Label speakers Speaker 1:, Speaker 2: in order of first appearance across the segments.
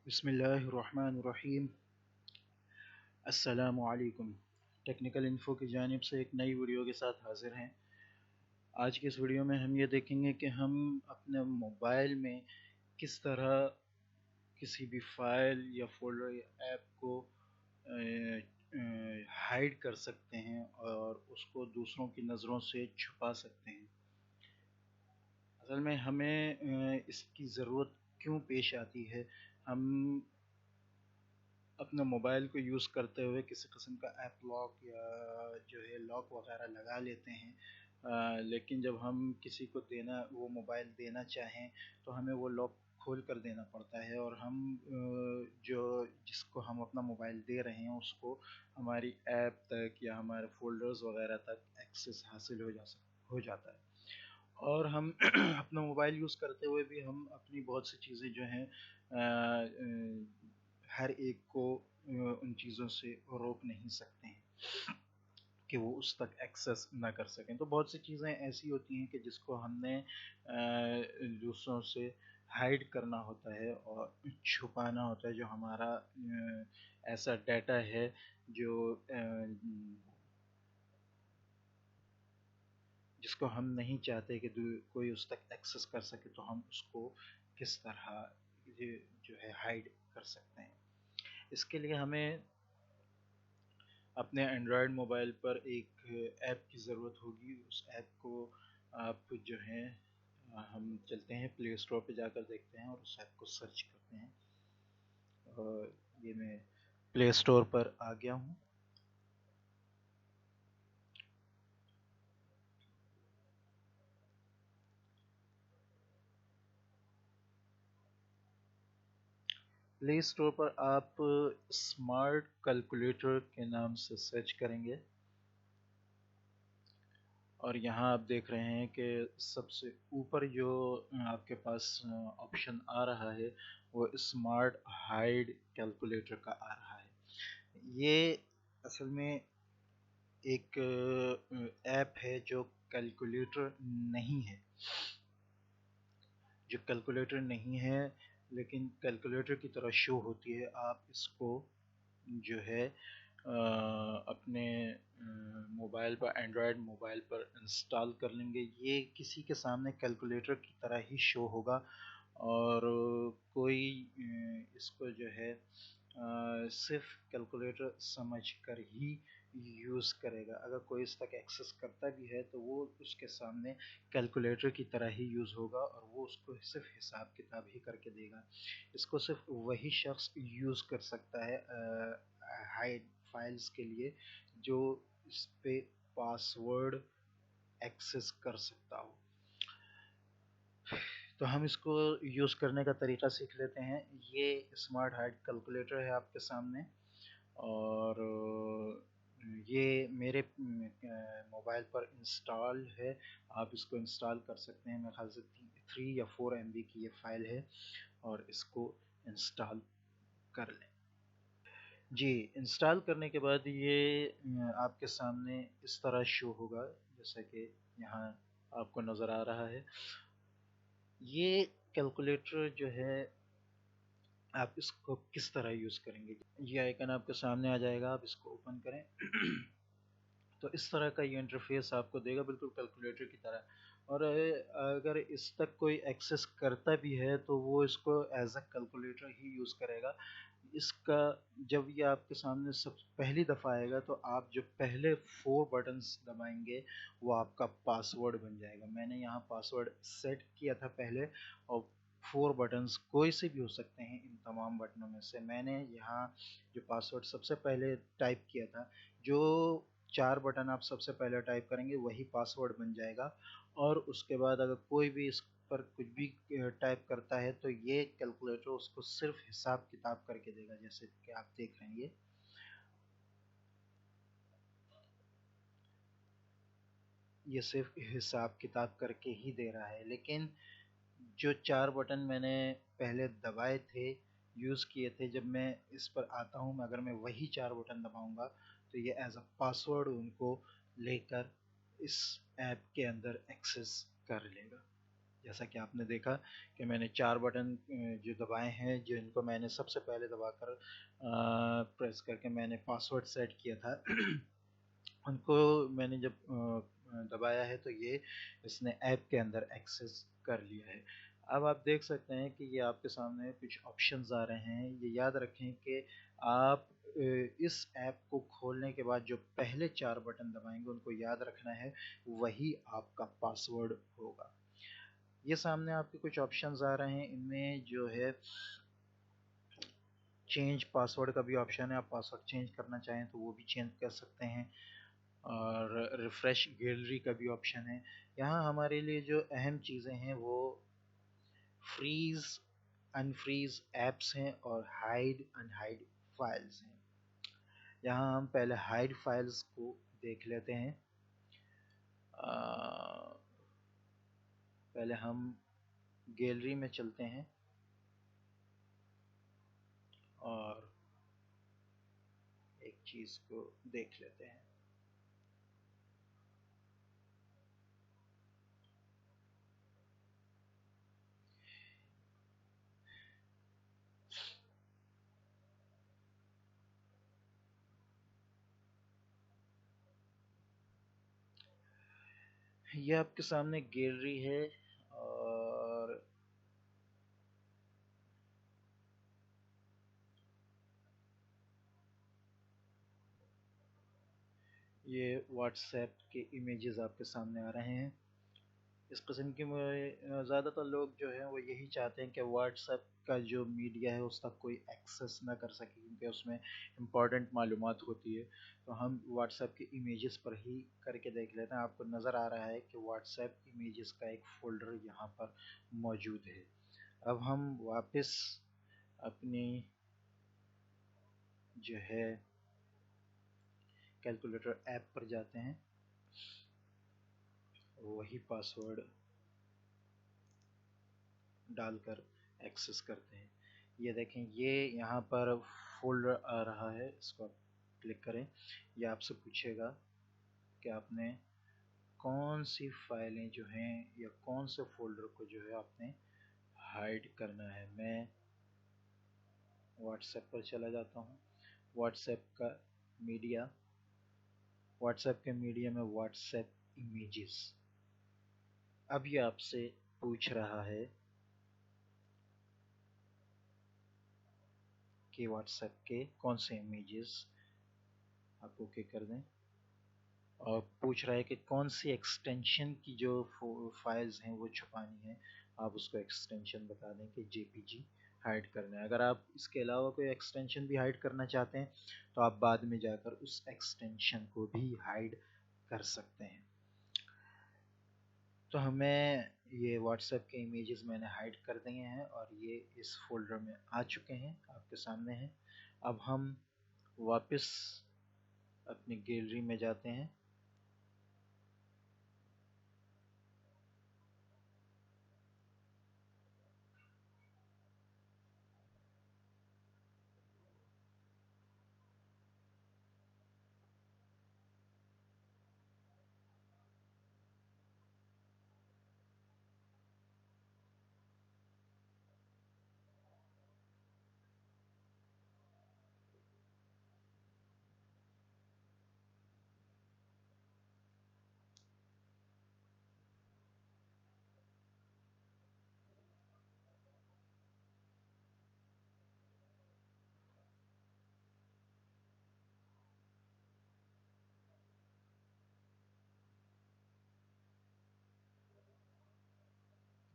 Speaker 1: बिस्मिल्लाहिर्रहमानिर्रहीम। अस्सलामु अलैकुम। टेक्निकल इन्फो की जानिब से एक नई वीडियो के साथ हाजिर हैं। आज की इस वीडियो में हम ये देखेंगे कि हम अपने मोबाइल में किस तरह किसी भी फाइल या फोल्डर या ऐप को हाइड कर सकते हैं और उसको दूसरों की नज़रों से छुपा सकते हैं। असल में हमें इसकी ज़रूरत क्यों पेश आती है। हम अपने मोबाइल को यूज़ करते हुए किसी किस्म का ऐप लॉक या जो है लॉक वगैरह लगा लेते हैं, लेकिन जब हम किसी को वो मोबाइल देना चाहें तो हमें वो लॉक खोल कर देना पड़ता है और हम जो जिसको हम अपना मोबाइल दे रहे हैं उसको हमारी ऐप तक या हमारे फोल्डर्स वगैरह तक एक्सेस हासिल हो जाता है। और हम अपना मोबाइल यूज़ करते हुए भी हम अपनी बहुत सी चीज़ें जो हैं हर एक को उन चीज़ों से रोक नहीं सकते हैं कि वो उस तक एक्सेस ना कर सकें। तो बहुत सी चीज़ें ऐसी होती हैं कि जिसको हमने दूसरों से हाइड करना होता है और छुपाना होता है, जो हमारा ऐसा डाटा है जो जिसको हम नहीं चाहते कि कोई उस तक एक्सेस कर सके, तो हम उसको किस तरह ये जो है हाइड कर सकते हैं। इसके लिए हमें अपने एंड्रॉयड मोबाइल पर एक ऐप की ज़रूरत होगी। उस ऐप को आप जो है हम चलते हैं प्ले स्टोर पे जाकर देखते हैं और उस ऐप को सर्च करते हैं। और ये मैं प्ले स्टोर पर आ गया हूँ। प्ले स्टोर पर आप स्मार्ट कैलकुलेटर के नाम से सर्च करेंगे और यहाँ आप देख रहे हैं कि सबसे ऊपर जो आपके पास ऑप्शन आ रहा है वो स्मार्ट हाइड कैलकुलेटर का आ रहा है। ये असल में एक ऐप है जो कैलकुलेटर नहीं है, लेकिन कैलकुलेटर की तरह शो होती है। आप इसको जो है अपने मोबाइल पर, एंड्रॉयड मोबाइल पर इंस्टॉल कर लेंगे। ये किसी के सामने कैलकुलेटर की तरह ही शो होगा और कोई इसको जो है सिर्फ कैलकुलेटर समझ कर ही यूज़ करेगा। अगर कोई इस तक एक्सेस करता भी है तो वो उसके सामने कैलकुलेटर की तरह ही यूज़ होगा और वो उसको सिर्फ हिसाब किताब ही करके देगा। इसको सिर्फ वही शख्स यूज़ कर सकता है हाइड फाइल्स के लिए जो इस पे पासवर्ड एक्सेस कर सकता हो। तो हम इसको यूज़ करने का तरीका सीख लेते हैं। ये स्मार्ट हाइड कैलकुलेटर है आपके सामने और ये मेरे मोबाइल पर इंस्टॉल है। आप इसको इंस्टॉल कर सकते हैं। मेरे ख्याल से 3 या 4 MB की ये फ़ाइल है और इसको इंस्टॉल कर लें। जी, इंस्टॉल करने के बाद ये आपके सामने इस तरह शो होगा जैसा कि यहाँ आपको नज़र आ रहा है। ये कैलकुलेटर जो है आप इसको किस तरह यूज़ करेंगे, ये आइकन आपके सामने आ जाएगा, आप इसको ओपन करें तो इस तरह का ये इंटरफेस आपको देगा बिल्कुल कैलकुलेटर की तरह। और अगर इस तक कोई एक्सेस करता भी है तो वो इसको एज अ कैलकुलेटर ही यूज़ करेगा। इसका जब ये आपके सामने सब पहली दफ़ा आएगा तो आप जो पहले 4 बटन्स दबाएंगे वो आपका पासवर्ड बन जाएगा। मैंने यहाँ पासवर्ड सेट किया था पहले और 4 बटन्स कोई से भी हो सकते हैं। इन तमाम बटनों में से मैंने यहाँ जो पासवर्ड सबसे पहले टाइप किया था, जो 4 बटन आप सबसे पहले टाइप करेंगे वही पासवर्ड बन जाएगा। और उसके बाद अगर कोई भी इस पर कुछ भी टाइप करता है तो ये कैलकुलेटर उसको सिर्फ हिसाब किताब करके देगा, जैसे कि आप देख रहे हैं ये सिर्फ हिसाब किताब करके ही दे रहा है। लेकिन जो 4 बटन मैंने पहले दबाए थे, यूज़ किए थे, जब मैं इस पर आता हूँ, अगर मैं वही 4 बटन दबाऊंगा तो ये एज अ पासवर्ड उनको लेकर इस ऐप के अंदर एक्सेस कर लेगा। जैसा कि आपने देखा कि मैंने 4 बटन जो दबाए हैं, जिनको मैंने सबसे पहले दबाकर प्रेस करके मैंने पासवर्ड सेट किया था उनको मैंने जब दबाया है तो ये इसने ऐप के अंदर एक्सेस कर लिया है। अब आप देख सकते हैं कि ये आपके सामने कुछ ऑप्शंस आ रहे हैं। ये याद रखें कि आप इस ऐप को खोलने के बाद जो पहले 4 बटन दबाएंगे उनको याद रखना है, वही आपका पासवर्ड होगा। ये सामने आपके कुछ ऑप्शंस आ रहे हैं, इनमें जो है चेंज पासवर्ड का भी ऑप्शन है। आप पासवर्ड चेंज करना चाहें तो वो भी चेंज कर सकते हैं, और रिफ़्रेश गैलरी का भी ऑप्शन है। यहाँ हमारे लिए जो अहम चीज़ें हैं वो फ्रीज़ अनफ्रीज़ ऐप्स हैं और हाइड अनहाइड फाइल्स हैं। यहाँ हम पहले हाइड फाइल्स को देख लेते हैं। पहले हम गैलरी में चलते हैं और एक चीज़ को देख लेते हैं। ये आपके सामने गैलरी है, और ये व्हाट्सएप के इमेजेस आपके सामने आ रहे हैं। इस किस्म की ज़्यादातर लोग जो हैं वो यही चाहते हैं कि व्हाट्सएप का जो मीडिया है उसका कोई एक्सेस ना कर सके, क्योंकि उसमें इम्पॉर्टेंट मालूमात होती है। तो हम व्हाट्सएप के इमेजेस पर ही करके देख लेते हैं। आपको नज़र आ रहा है कि व्हाट्सएप इमेजेस का एक फ़ोल्डर यहाँ पर मौजूद है। अब हम वापस अपनी जो है कैलकुलेटर ऐप पर जाते हैं, वही पासवर्ड डालकर एक्सेस करते हैं। ये देखें, ये यहाँ पर फोल्डर आ रहा है, इसको आप क्लिक करें। ये आपसे पूछेगा कि आपने कौन सी फाइलें जो हैं या कौन से फोल्डर को जो है आपने हाइड करना है। मैं व्हाट्सएप पर चला जाता हूँ। व्हाट्सएप का मीडिया, व्हाट्सएप के मीडिया में व्हाट्सएप इमेजेस। अब ये आपसे पूछ रहा है कि व्हाट्सएप के कौन से इमेजेस आप ओके कर दें, और पूछ रहा है कि कौन सी एक्सटेंशन की जो फाइल्स हैं वो छुपानी है। आप उसको एक्सटेंशन बता दें कि जेपीजी हाइड करना है। अगर आप इसके अलावा कोई एक्सटेंशन भी हाइड करना चाहते हैं तो आप बाद में जाकर उस एक्सटेंशन को भी हाइड कर सकते हैं। तो हमें ये व्हाट्सएप के इमेजेस मैंने हाइड कर दिए हैं और ये इस फोल्डर में आ चुके हैं, आपके सामने हैं। अब हम वापस अपनी गैलरी में जाते हैं।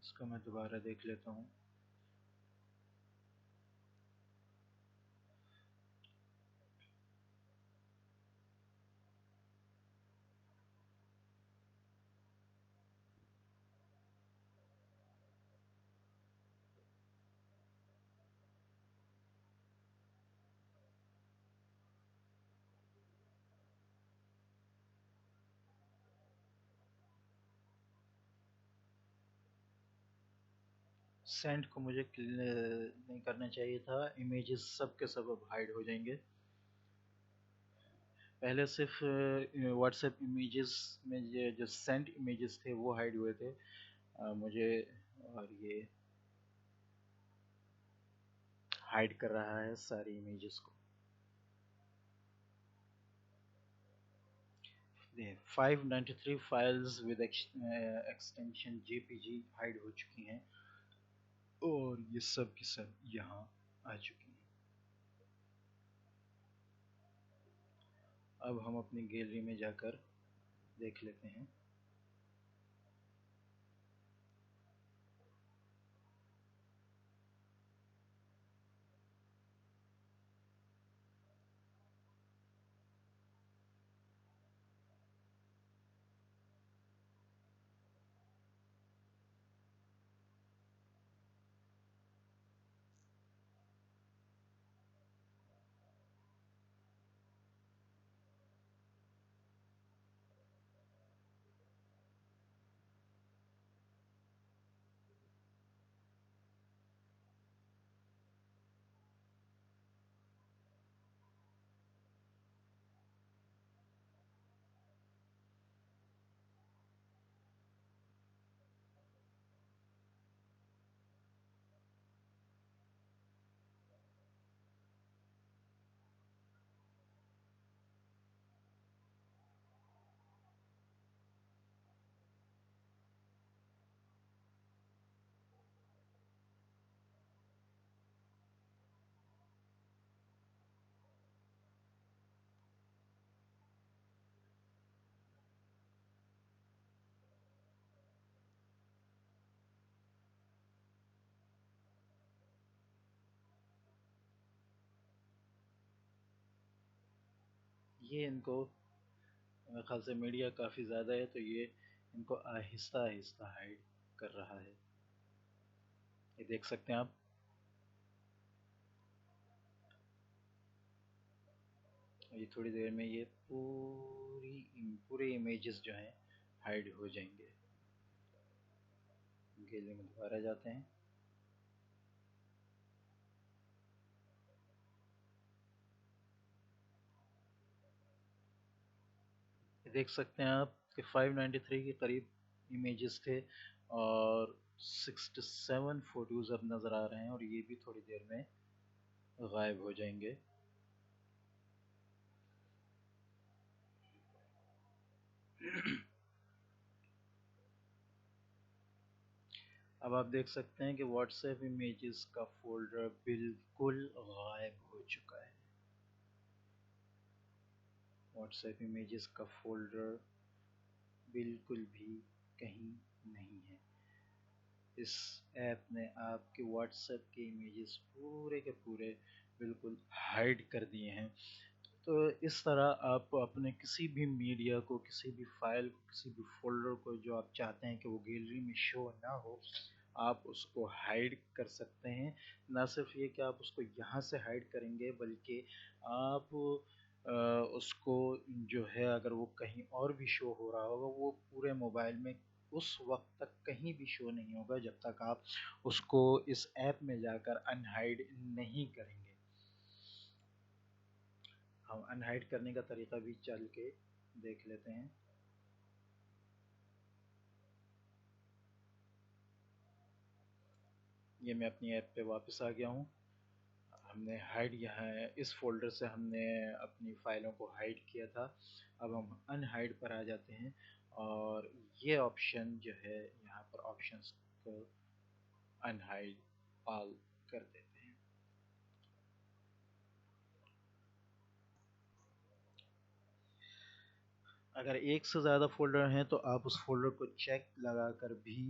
Speaker 1: इसको मैं दोबारा देख लेता हूँ। सेंड को मुझे नहीं करना चाहिए था, इमेजेस सब के सब अब हाइड हो जाएंगे। पहले सिर्फ व्हाट्सएप इमेजेस में जो सेंड इमेजेस थे वो हाइड हुए थे। मुझे और ये हाइड कर रहा है सारी इमेजेस को। 593 files with extension JPG hide हो चुकी हैं और ये सब की सब यहाँ आ चुकी हैं। अब हम अपनी गैलरी में जाकर देख लेते हैं। ये इनको मेरे ख्याल से मीडिया काफ़ी ज़्यादा है, तो ये इनको आहिस्ता आहिस्ता हाइड कर रहा है। ये देख सकते हैं आप। ये थोड़ी देर में ये पूरे इमेजेस जो हैं हाइड हो जाएंगे। गैलरी में दोबारा जाते हैं। ये देख सकते हैं आप कि 593 के करीब इमेजेस थे और 67 फोटोज़ अब नज़र आ रहे हैं और ये भी थोड़ी देर में गायब हो जाएंगे। अब आप देख सकते हैं कि व्हाट्सएप इमेजेस का फोल्डर बिल्कुल गायब हो चुका है। व्हाट्सएप इमेजेस का फोल्डर बिल्कुल भी कहीं नहीं है। इस ऐप ने आपके व्हाट्सएप के इमेजेस पूरे के पूरे बिल्कुल हाइड कर दिए हैं। तो इस तरह आप अपने किसी भी मीडिया को, किसी भी फाइल को, किसी भी फोल्डर को जो आप चाहते हैं कि वो गैलरी में शो ना हो, आप उसको हाइड कर सकते हैं। ना सिर्फ ये कि आप उसको यहाँ से हाइड करेंगे, बल्कि आप उसको जो है, अगर वो कहीं और भी शो हो रहा होगा, वो पूरे मोबाइल में उस वक्त तक कहीं भी शो नहीं होगा जब तक आप उसको इस ऐप में जाकर अनहाइड नहीं करेंगे। हम अनहाइड करने का तरीका भी चल के देख लेते हैं। ये मैं अपनी ऐप पे वापस आ गया हूँ। हमने हाइड यहाँ इस फोल्डर से हमने अपनी फाइलों को हाइड किया था। अब हम अनहाइड पर आ जाते हैं और ये ऑप्शन जो है, यहाँ पर ऑप्शंस को अनहाइड ऑल कर देते हैं। अगर एक से ज़्यादा फोल्डर हैं तो आप उस फोल्डर को चेक लगाकर भी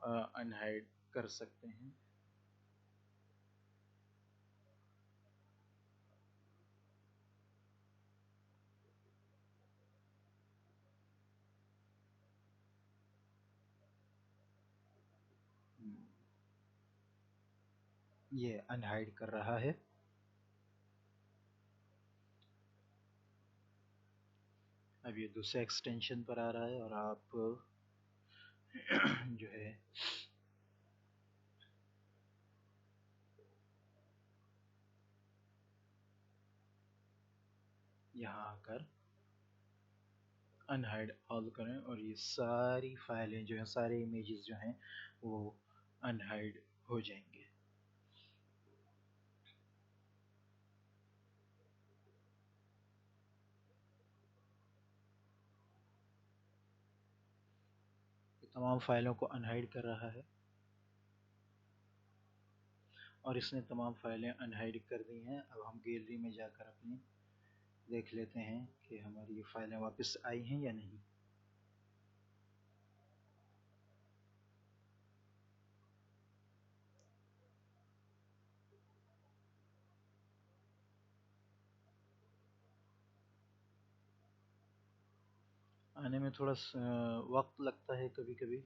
Speaker 1: अनहाइड कर सकते हैं। ये अनहाइड कर रहा है। अब ये दूसरे एक्सटेंशन पर आ रहा है और आप जो है यहाँ आकर अनहाइड ऑल करें और ये सारी फाइलें जो हैं, सारे इमेजेस जो हैं, वो अनहाइड हो जाएंगे। तमाम फाइलों को अनहाइड कर रहा है और इसने तमाम फाइलें अनहाइड कर दी हैं। अब हम गैलरी में जाकर अपनी देख लेते हैं कि हमारी ये फाइलें वापस आई हैं या नहीं। आने में थोड़ा वक्त लगता है कभी कभी।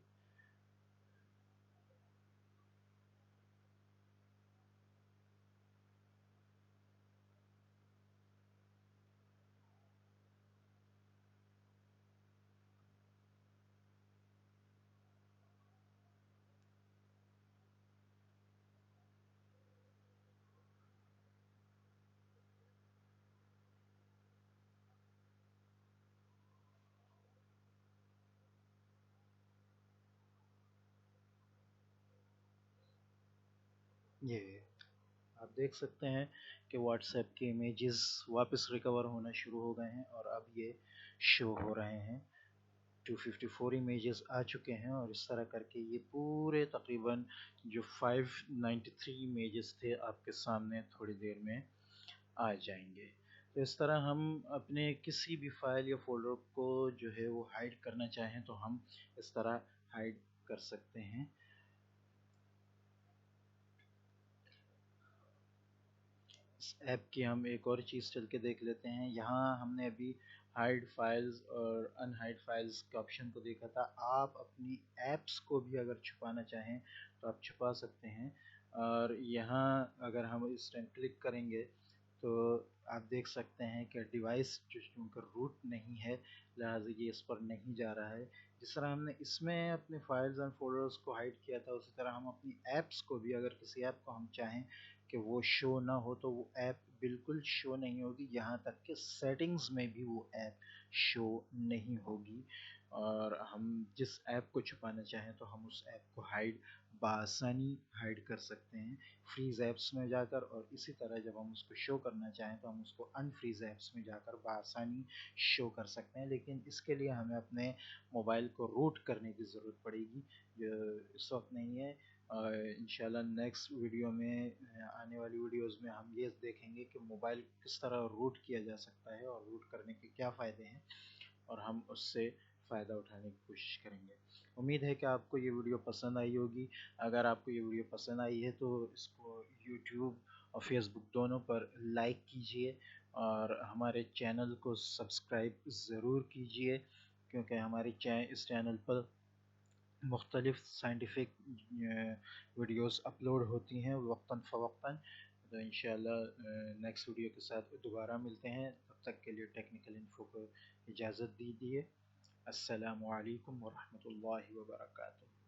Speaker 1: ये आप देख सकते हैं कि व्हाट्सएप के इमेजेस वापस रिकवर होना शुरू हो गए हैं और अब ये शो हो रहे हैं। 254 इमेजेस आ चुके हैं और इस तरह करके ये पूरे तकरीबन जो 593 इमेजेस थे आपके सामने थोड़ी देर में आ जाएंगे। तो इस तरह हम अपने किसी भी फाइल या फोल्डर को जो है वो हाइड करना चाहें तो हम इस तरह हाइड कर सकते हैं। इस ऐप की हम एक और चीज़ चल के देख लेते हैं। यहाँ हमने अभी हाइड फाइल्स और अनहाइड फाइल्स के ऑप्शन को देखा था। आप अपनी ऐप्स को भी अगर छुपाना चाहें तो आप छुपा सकते हैं। और यहाँ अगर हम इस टाइम क्लिक करेंगे तो आप देख सकते हैं कि डिवाइस जो चूँकि रूट नहीं है लिहाजा ये इस पर नहीं जा रहा है। जिस तरह हमने इसमें अपने फाइल्स एंड फोल्डर्स को हाइड किया था उसी तरह हम अपनी ऐप्स को भी, अगर किसी ऐप को हम चाहें कि वो शो ना हो तो वो ऐप बिल्कुल शो नहीं होगी। यहाँ तक कि सेटिंग्स में भी वो ऐप शो नहीं होगी। और हम जिस ऐप को छुपाना चाहें तो हम उस ऐप को बासानी हाइड कर सकते हैं फ्रीज ऐप्स में जाकर। और इसी तरह जब हम उसको शो करना चाहें तो हम उसको अनफ्रीज ऐप्स में जाकर बासानी शो कर सकते हैं। लेकिन इसके लिए हमें अपने मोबाइल को रूट करने की ज़रूरत पड़ेगी जो इस वक्त नहीं है। इंशाल्लाह नेक्स्ट वीडियो में, आने वाली वीडियोस में हम ये देखेंगे कि मोबाइल किस तरह रूट किया जा सकता है और रूट करने के क्या फ़ायदे हैं और हम उससे फ़ायदा उठाने की कोशिश करेंगे। उम्मीद है कि आपको ये वीडियो पसंद आई होगी। अगर आपको ये वीडियो पसंद आई है तो इसको यूट्यूब और फेसबुक दोनों पर लाइक कीजिए और हमारे चैनल को सब्सक्राइब ज़रूर कीजिए क्योंकि हमारे इस चैनल पर मुख्तलिफ़ साइंटिफिक वीडियोस अपलोड होती हैं वक्तन फ़वक्तन। तो इंशाल्लाह नेक्स्ट वीडियो के साथ दोबारा मिलते हैं। तब तक के लिए टेक्निकल इन्फो को इजाज़त दीजिए। अस्सलामु अलैकुम वरहमतुल्लाहि वबरकातुहू।